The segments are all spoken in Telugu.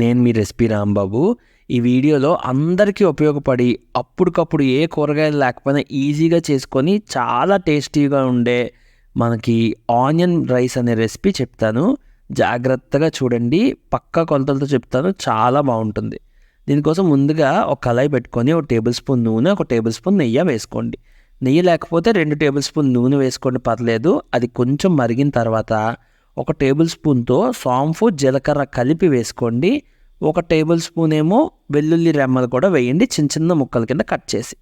నేను మీ రెసిపీ రాంబాబు. ఈ వీడియోలో అందరికీ ఉపయోగపడి అప్పటికప్పుడు ఏ కూరగాయలు లేకపోయినా ఈజీగా చేసుకొని చాలా టేస్టీగా ఉండే మనకి ఆనియన్ రైస్ అనే రెసిపీ చెప్తాను. జాగ్రత్తగా చూడండి, పక్కా కొలతలతో చెప్తాను, చాలా బాగుంటుంది. దీనికోసం ముందుగా ఒక కళాయి పెట్టుకొని ఒక టేబుల్ స్పూన్ నూనె, ఒక టేబుల్ స్పూన్ నెయ్యి వేసుకోండి. నెయ్యి లేకపోతే 2 టేబుల్ స్పూన్ నూనె వేసుకోండి, పర్లేదు. అది కొంచెం మరిగిన తర్వాత ఒక టేబుల్ స్పూన్తో సోంపు జీలకర్ర కలిపి వేసుకోండి. ఒక టేబుల్ స్పూన్ ఏమో వెల్లుల్లి రెమ్మలు కూడా వేయండి, చిన్న చిన్న ముక్కల కింద కట్ చేసి.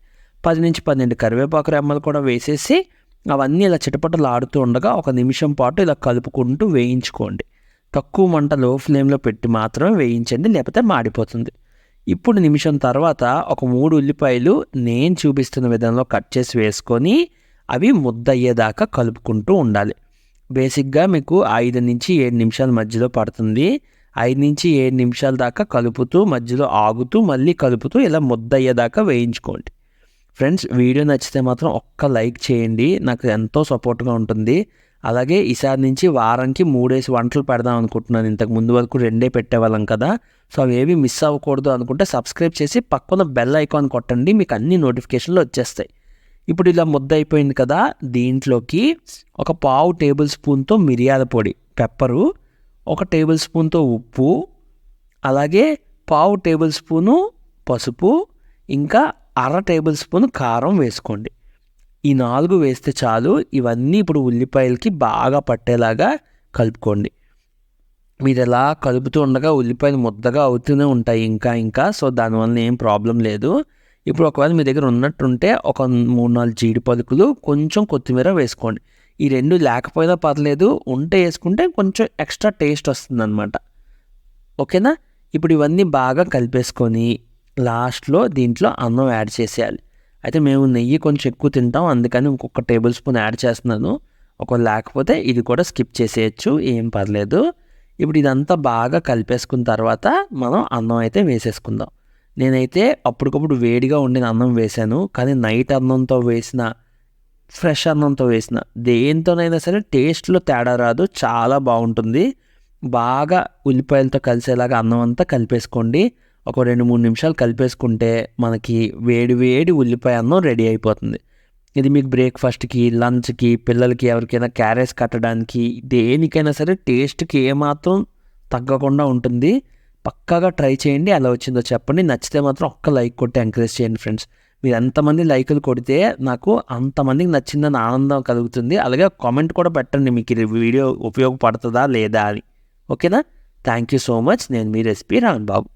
10 నుంచి 12 కరివేపాకు రెమ్మలు కూడా వేసేసి అవన్నీ ఇలా చిటపటలు ఆడుతూ ఉండగా 1 నిమిషం పాటు ఇలా కలుపుకుంటూ వేయించుకోండి. తక్కువ మంట లో ఫ్లేమ్లో పెట్టి మాత్రమే వేయించండి, లేకపోతే మాడిపోతుంది. ఇప్పుడు నిమిషం తర్వాత ఒక 3 ఉల్లిపాయలు నేను చూపిస్తున్న విధంలో కట్ చేసి వేసుకొని అవి ముద్దయ్యేదాకా కలుపుకుంటూ ఉండాలి. బేసిక్గా మీకు 5 నుంచి 7 నిమిషాల మధ్యలో పడుతుంది. 5 నుంచి 7 నిమిషాల దాకా కలుపుతూ మధ్యలో ఆగుతూ మళ్ళీ కలుపుతూ ఇలా ముద్దయ్యేదాకా వేయించుకోండి. ఫ్రెండ్స్, వీడియో నచ్చితే మాత్రం ఒక్క లైక్ చేయండి, నాకు ఎంతో సపోర్ట్గా ఉంటుంది. అలాగే ఈసారి నుంచి వారానికి 3 వంటలు పెడదాం అనుకుంటున్నాను. ఇంతకు ముందు వరకు 2 పెట్టేవాళ్ళం కదా, సో అవి ఏవి మిస్ అవ్వకూడదు అనుకుంటే సబ్స్క్రైబ్ చేసి పక్కన బెల్ ఐకాన్ కొట్టండి, మీకు అన్ని నోటిఫికేషన్లు వచ్చేస్తాయి. ఇప్పుడు ఇలా ముద్ద అయిపోయింది కదా, దీంట్లోకి ఒక 1/2 టేబుల్ స్పూన్తో మిరియాల పొడి, పెప్పరు, 1 టేబుల్ స్పూన్తో ఉప్పు, అలాగే 1/2 టేబుల్ స్పూను పసుపు, ఇంకా 1/2 టేబుల్ స్పూన్ కారం వేసుకోండి. ఈ 4 వేస్తే చాలు. ఇవన్నీ ఇప్పుడు ఉల్లిపాయలకి బాగా పట్టేలాగా కలుపుకోండి. మీరు ఎలా కలుపుతూ ఉండగా ఉల్లిపాయలు ముద్దగా అవుతూనే ఉంటాయి ఇంకా సో దానివల్ల ఏం ప్రాబ్లం లేదు. ఇప్పుడు ఒకవేళ మీ దగ్గర ఉన్నట్టుంటే ఒక 3-4 జీడి పలుకులు, కొంచెం కొత్తిమీర వేసుకోండి. ఈ 2 లేకపోయినా పర్లేదు, ఉంటే వేసుకుంటే కొంచెం ఎక్స్ట్రా టేస్ట్ వస్తుందన్నమాట. ఓకేనా? ఇప్పుడు ఇవన్నీ బాగా కలిపేసుకొని లాస్ట్లో దీంట్లో అన్నం యాడ్ చేసేయాలి. అయితే మేము నెయ్యి కొంచెం ఎక్కువ తింటాం, అందుకని ఇంకొక టేబుల్ స్పూన్ యాడ్ చేస్తున్నాను. ఒకవేళ లేకపోతే ఇది కూడా స్కిప్ చేసేయచ్చు, ఏం పర్లేదు. ఇప్పుడు ఇదంతా బాగా కలిపేసుకున్న తర్వాత మనం అన్నం అయితే వేసేసుకుందాం. నేనైతే అప్పటికప్పుడు వేడిగా ఉండిన అన్నం వేశాను, కానీ నైట్ అన్నంతో వేసిన, ఫ్రెష్ అన్నంతో వేసిన దేంతోనైనా సరే టేస్ట్లో తేడా రాదు, చాలా బాగుంటుంది. బాగా ఉల్లిపాయలతో కలిసేలాగా అన్నం అంతా కలిపేసుకోండి. ఒక 2-3 నిమిషాలు కలిపేసుకుంటే మనకి వేడి ఉల్లిపాయ అన్నం రెడీ అయిపోతుంది. ఇది మీకు బ్రేక్ఫాస్ట్కి, లంచ్కి, పిల్లలకి ఎవరికైనా క్యారేజ్ కట్టడానికి, దేనికైనా సరే టేస్ట్కి ఏమాత్రం తగ్గకుండా ఉంటుంది. పక్కాగా ట్రై చేయండి, ఎలా వచ్చిందో చెప్పండి. నచ్చితే మాత్రం ఒక్క లైక్ కొట్టి ఎంకరేజ్ చేయండి ఫ్రెండ్స్. మీరు ఎంతమంది లైకులు కొడితే నాకు అంతమందికి నచ్చిందని ఆనందం కలుగుతుంది. అలాగే కామెంట్ కూడా పెట్టండి, మీకు ఈ వీడియో ఉపయోగపడుతుందా లేదా అని. ఓకేనా? Thank you so much. నేను మీ రెసిపీ రాంబాబు.